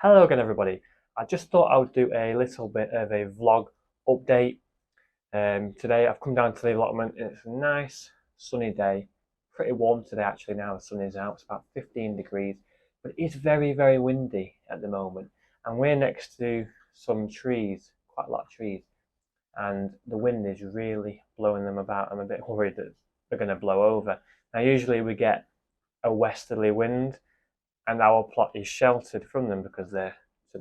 Hello again, everybody. I just thought I would do a little bit of a vlog update. Today I've come down to the allotment and it's a nice sunny day. Pretty warm today actually now the sun is out. It's about 15 degrees, but it's very, very windy at the moment. And we're next to some trees, quite a lot of trees, and the wind is really blowing them about. I'm a bit worried that they're going to blow over. Now, usually we get a westerly wind and our plot is sheltered from them because they're to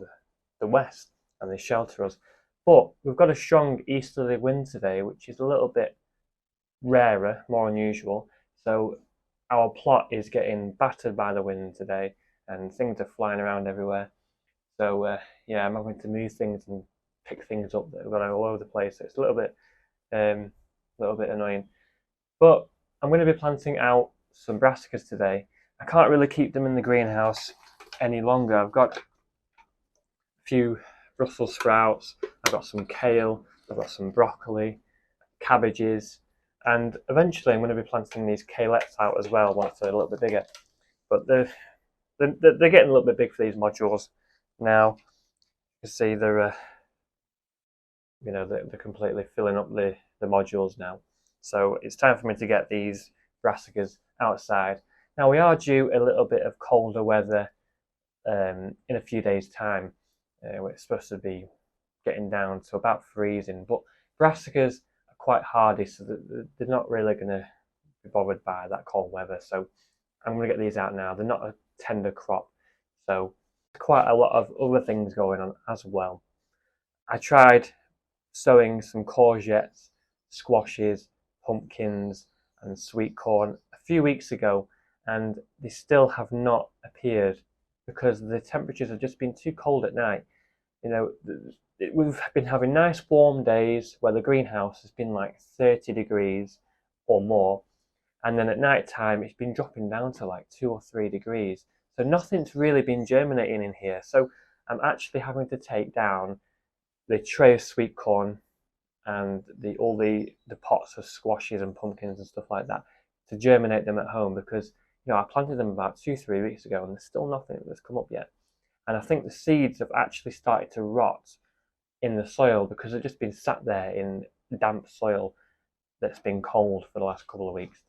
the west and they shelter us. But we've got a strong easterly wind today, which is a little bit rarer, more unusual. So our plot is getting battered by the wind today, and things are flying around everywhere. So yeah, I'm having to move things and pick things up that have got all over the place. So it's a little bit annoying. But I'm going to be planting out some brassicas today. I can't really keep them in the greenhouse any longer. I've got a few Brussels sprouts, I've got some kale, I've got some broccoli, cabbages, and eventually I'm going to be planting these kalettes out as well once they're a little bit bigger. But they're getting a little bit big for these modules now. You can see they're they're completely filling up the modules now. So it's time for me to get these brassicas outside. Now we are due a little bit of colder weather in a few days' time. It's supposed to be getting down to about freezing, but brassicas are quite hardy, so they're not really going to be bothered by that cold weather. So I'm going to get these out now. They're not a tender crop, so quite a lot of other things going on as well. I tried sowing some courgettes, squashes, pumpkins, and sweet corn a few weeks ago, and they still have not appeared because the temperatures have just been too cold at night. You know, we've been having nice warm days where the greenhouse has been like 30 degrees or more, and then at night time it's been dropping down to like 2 or 3 degrees. So nothing's really been germinating in here. So I'm actually having to take down the tray of sweet corn and all the pots of squashes and pumpkins and stuff like that to germinate them at home because I planted them about 2 3 weeks ago and there's still nothing that's come up yet. And I think the seeds have actually started to rot in the soil because they've just been sat there in damp soil that's been cold for the last couple of weeks.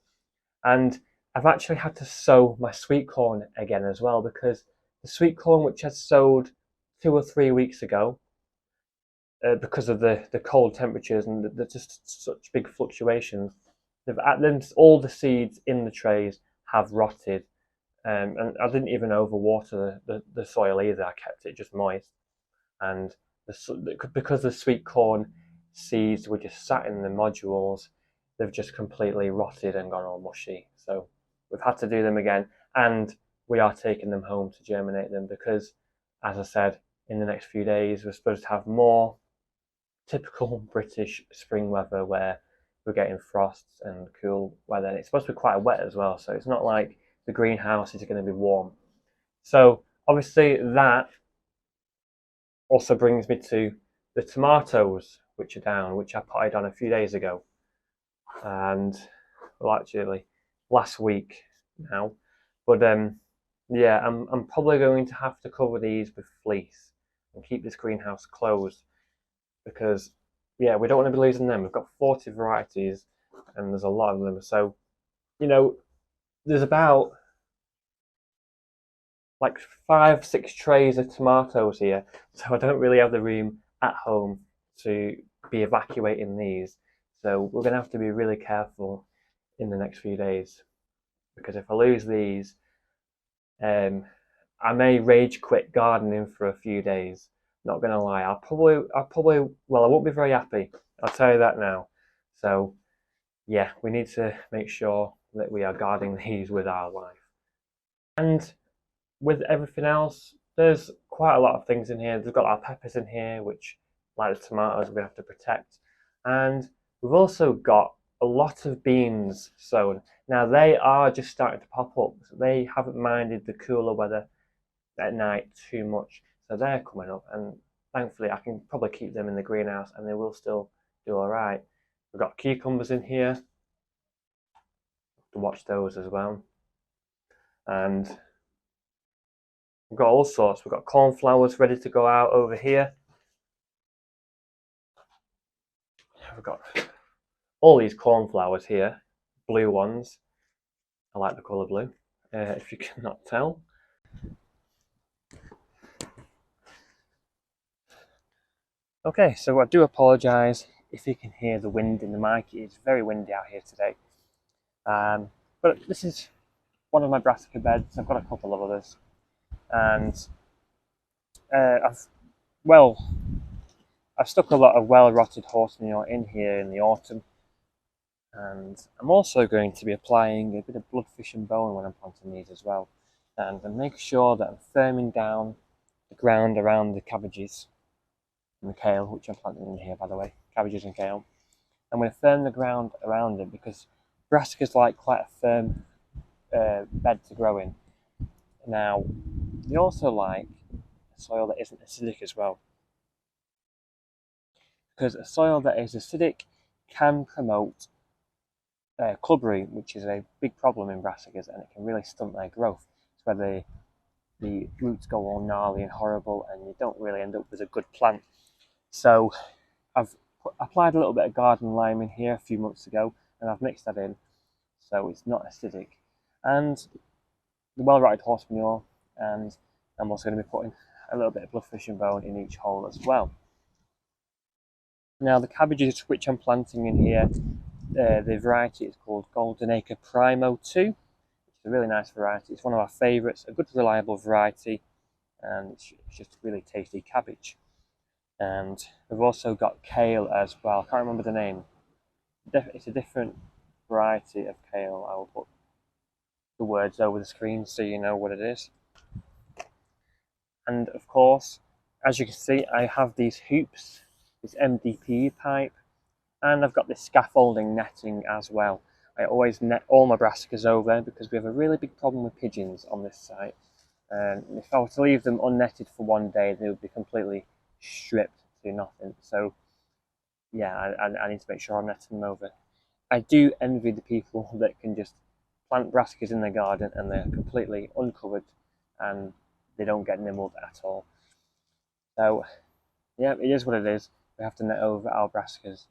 And I've actually had to sow my sweet corn again as well because the sweet corn which I sowed 2 or 3 weeks ago because of the cold temperatures and the just such big fluctuations, all the seeds in the trays have rotted. And I didn't even overwater the soil either. I kept it just moist. And because the sweet corn seeds were just sat in the modules, they've just completely rotted and gone all mushy. So we've had to do them again. And we are taking them home to germinate them because, as I said, in the next few days, we're supposed to have more typical British spring weather where we're getting frosts and cool weather. And it's supposed to be quite wet as well, so it's not like the greenhouse is going to be warm. So obviously that also brings me to the tomatoes, which are down, which I potted on a few days ago, and well, actually last week now. But yeah, I'm probably going to have to cover these with fleece and keep this greenhouse closed because yeah, we don't want to be losing them. We've got 40 varieties and there's a lot of them. So, there's about like 5 6 trays of tomatoes here. So I don't really have the room at home to be evacuating these. So we're going to have to be really careful in the next few days because if I lose these, I may rage quit gardening for a few days. Not gonna lie, well, I won't be very happy. I'll tell you that now. So, yeah, we need to make sure that we are guarding these with our life. And with everything else, there's quite a lot of things in here. We've got our peppers in here, which, like the tomatoes, we have to protect. And we've also got a lot of beans sown. Now, they are just starting to pop up. So they haven't minded the cooler weather at night too much. So they're coming up, and thankfully I can probably keep them in the greenhouse and they will still do all right. We've got cucumbers in here to watch those as well. And We've got all sorts. We've got cornflowers ready to go out over here. We've got all these cornflowers here, blue ones. I like the colour blue, if you cannot tell. Okay, so I do apologise if you can hear the wind in the mic. It's very windy out here today. But this is one of my brassica beds. I've got a couple of others. And I've stuck a lot of well-rotted horse manure in here in the autumn. And I'm also going to be applying a bit of bloodfish and bone when I'm planting these as well. And make sure that I'm firming down the ground around the cabbages and the kale, which I'm planting in here, by the way, cabbages and kale. I'm going to firm the ground around it because brassicas like quite a firm bed to grow in. Now, they also like soil that isn't acidic as well, because a soil that is acidic can promote club root, which is a big problem in brassicas, and it can really stunt their growth. It's where the roots go all gnarly and horrible, and you don't really end up with a good plant. So I've applied a little bit of garden lime in here a few months ago, and I've mixed that in so it's not acidic. And the well-rotted horse manure, and I'm also going to be putting a little bit of bloodfish and bone in each hole as well. Now the cabbages which I'm planting in here, the variety is called Golden Acre Primo 2. It's a really nice variety. It's one of our favourites, a good reliable variety, and it's just a really tasty cabbage. And we've also got kale as well. I can't remember the name. It's a different variety of kale. I will put the words over the screen so you know what it is. And of course, as you can see, I have these hoops, this MDPE pipe, and I've got this scaffolding netting as well. I always net all my brassicas over because we have a really big problem with pigeons on this site. And if I were to leave them unnetted for one day, they would be completely stripped to nothing. So yeah, I need to make sure I'm netting them over. I do envy the people that can just plant brassicas in their garden and they're completely uncovered and they don't get nibbled at all. So yeah, it is what it is. We have to net over our brassicas.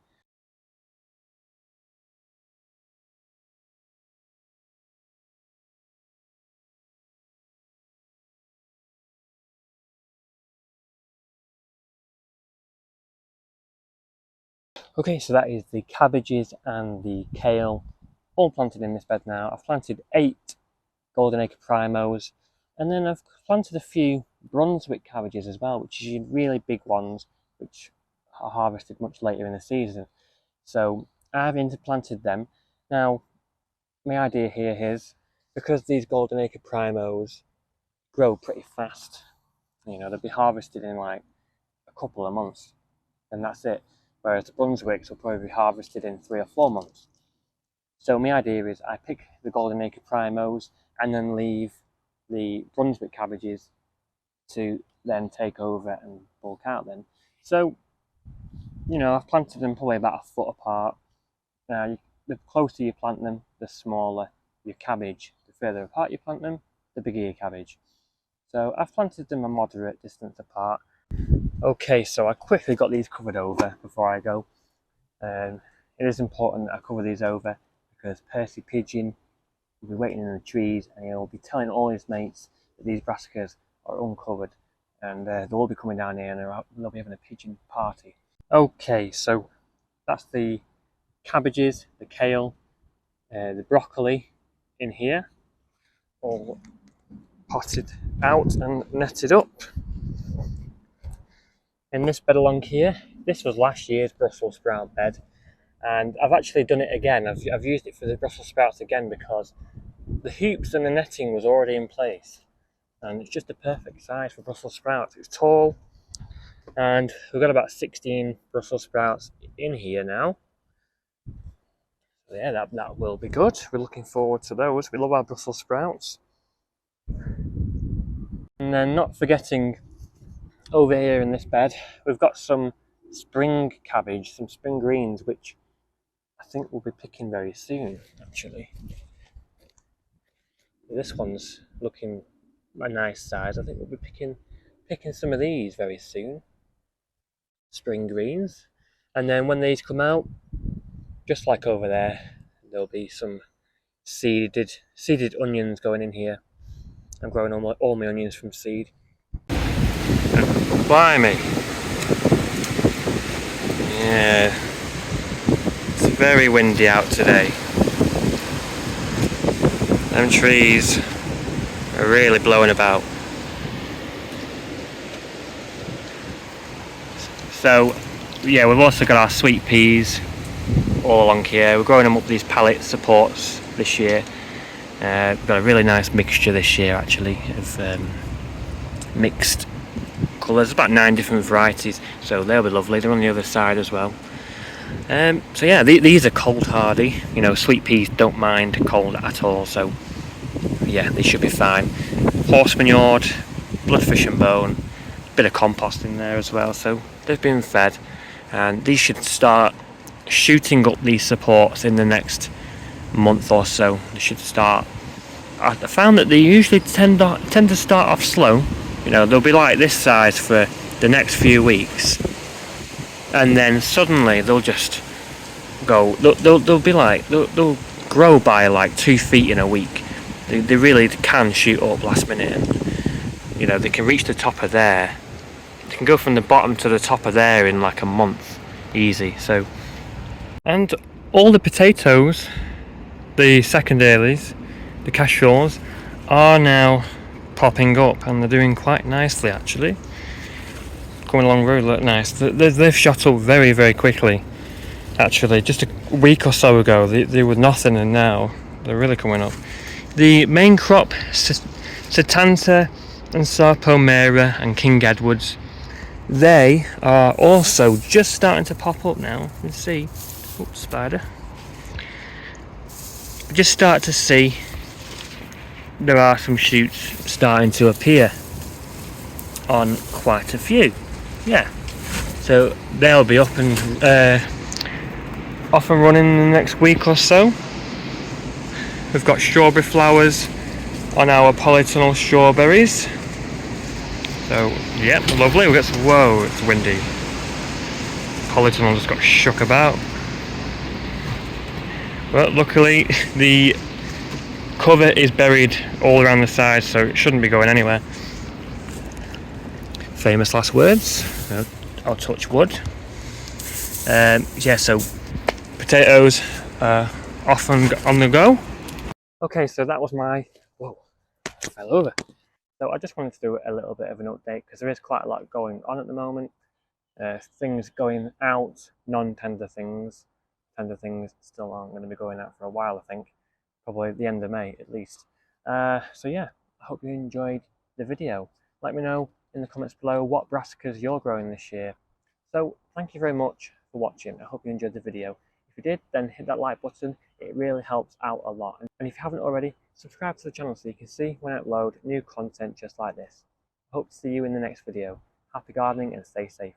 Okay, so that is the cabbages and the kale all planted in this bed now. I've planted 8 Golden Acre Primos, and then I've planted a few Brunswick cabbages as well, which are really big ones, which are harvested much later in the season. So I've interplanted them. Now, my idea here is, because these Golden Acre Primos grow pretty fast, they'll be harvested in like a couple of months, and that's it. Whereas the Brunswicks will probably be harvested in 3 or 4 months. So my idea is I pick the Golden Acre Primos and then leave the Brunswick cabbages to then take over and bulk out then. So, I've planted them probably about a foot apart. Now, the closer you plant them, the smaller your cabbage. The further apart you plant them, the bigger your cabbage. So I've planted them a moderate distance apart. Okay, so I quickly got these covered over before I go. It is important that I cover these over because Percy Pigeon will be waiting in the trees and he'll be telling all his mates that these brassicas are uncovered, and they'll all be coming down here and they'll be having a pigeon party. Okay, so that's the cabbages, the kale, the broccoli in here, all potted out and netted up. In this bed along here, this was last year's Brussels sprout bed, and I've actually done it again. I've used it for the Brussels sprouts again because the hoops and the netting was already in place, and it's just the perfect size for Brussels sprouts. It's tall, and we've got about 16 Brussels sprouts in here now. So yeah, that will be good. We're looking forward to those. We love our Brussels sprouts. And then, not forgetting, over here in this bed, we've got some spring cabbage, some spring greens, which I think we'll be picking very soon, actually. This one's looking a nice size. I think we'll be picking some of these very soon. Spring greens. And then when these come out, just like over there, there'll be some seeded onions going in here. I'm growing all my onions from seed. Blimey! Yeah, it's very windy out today. Them trees are really blowing about. So, yeah, we've also got our sweet peas all along here. We're growing them up these pallet supports this year. We've got a really nice mixture this year actually of mixed colours, about 9 different varieties, so they'll be lovely. They're on the other side as well. So yeah, these are cold hardy. You know, sweet peas don't mind cold at all, so yeah, they should be fine. Horse manure, bloodfish and bone, bit of compost in there as well, so they've been fed, and these should start shooting up these supports in the next month or so. They should start. I found that they usually tend to start off slow. You know, they'll be like this size for the next few weeks, and then suddenly they'll just go. They'll be like they'll grow by like 2 feet in a week. They really can shoot up last minute, and you know they can reach the top of there. They can go from the bottom to the top of there in like a month, easy. So, and all the potatoes, the secondaries, the casseroles, are now popping up, and they're doing quite nicely actually. Coming along really look nice. They've shot up very, very quickly actually. Just a week or so ago they were nothing, and now they're really coming up. The main crop, Satanta and Sarpomera and King Edwards, they are also just starting to pop up now. You can see, oops, spider. Just start to see there are some shoots starting to appear on quite a few. Yeah, so they'll be up and off and running in the next week or so. We've got strawberry flowers on our polytunnel strawberries. So yeah, lovely. We got some, whoa, it's windy. Polytunnel just got shook about. Well, luckily the cover is buried all around the side, so it shouldn't be going anywhere. Famous last words. I'll touch wood. Yeah, so potatoes are off and on the go. Okay, so that was my, whoa, I fell over. So I just wanted to do a little bit of an update because there is quite a lot going on at the moment. Things going out, non-tender things. Tender things still aren't going to be going out for a while, I think. Probably at the end of May at least. So yeah, I hope you enjoyed the video. Let me know in the comments below what brassicas you're growing this year. So thank you very much for watching. I hope you enjoyed the video. If you did, then hit that like button. It really helps out a lot. And if you haven't already, subscribe to the channel so you can see when I upload new content just like this. I hope to see you in the next video. Happy gardening and stay safe.